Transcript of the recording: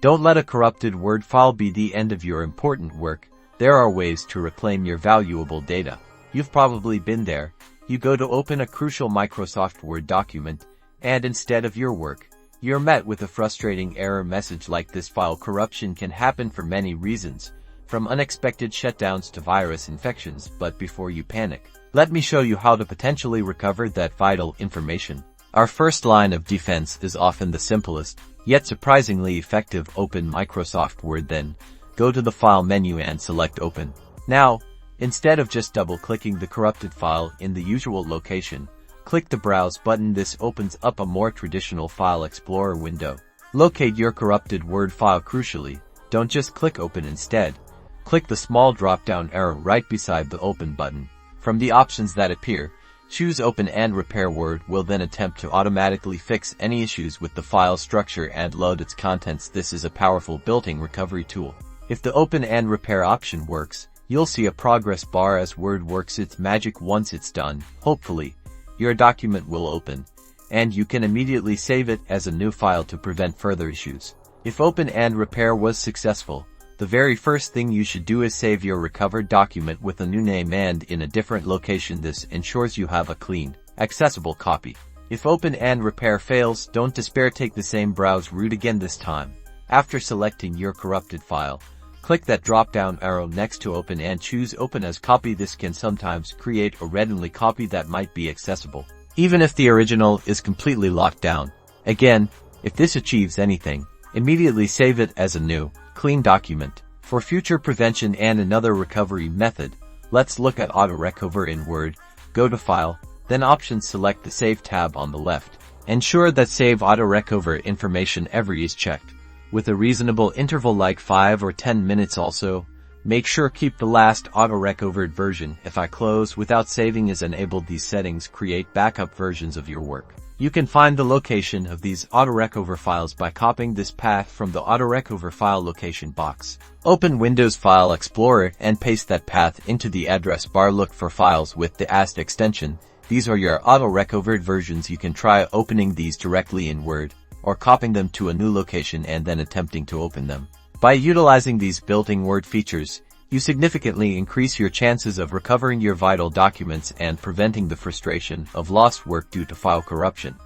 Don't let a corrupted Word file be the end of your important work. There are ways to reclaim your valuable data. You've probably been there. You go to open a crucial Microsoft Word document, and instead of your work, you're met with a frustrating error message like this. File corruption can happen for many reasons, from unexpected shutdowns to virus infections. But before you panic, let me show you how to potentially recover that vital information. Our first line of defense is often the simplest, yet surprisingly effective. Open Microsoft Word, then go to the File menu and select Open. Now, instead of just double-clicking the corrupted file in the usual location, click the Browse button. This opens up a more traditional File Explorer window. Locate your corrupted Word file. Crucially, don't just click Open. Instead, click the small drop-down arrow right beside the Open button. From the options that appear, choose Open and Repair. Word will then attempt to automatically fix any issues with the file structure and load its contents. This is a powerful built-in recovery tool. If the Open and Repair option works, you'll see a progress bar as Word works its magic. Once it's done, hopefully, your document will open, and you can immediately save it as a new file to prevent further issues. If Open and Repair was successful, the very first thing you should do is save your recovered document with a new name and in a different location. This ensures you have a clean, accessible copy. If Open and Repair fails, don't despair. Take the same browse route again. This time, after selecting your corrupted file, click that drop-down arrow next to Open and choose Open as Copy. This can sometimes create a read-only copy that might be accessible, even if the original is completely locked down. Again, if this achieves anything, immediately save it as a new, clean document. For future prevention and another recovery method, let's look at AutoRecover in Word. Go to File, then Options. Select the Save tab on the left. Ensure that Save AutoRecover information every is checked, with a reasonable interval like 5 or 10 minutes. Also, make sure keep the last auto-recovered version. If I close without saving is enabled, these settings create backup versions of your work. You can find the location of these AutoRecover files by copying this path from the AutoRecover file location box. Open Windows File Explorer and paste that path into the address bar. Look for files with the AST extension. These are your auto-recovered versions. You can try opening these directly in Word, or copying them to a new location and then attempting to open them. By utilizing these built-in Word features, you significantly increase your chances of recovering your vital documents and preventing the frustration of lost work due to file corruption.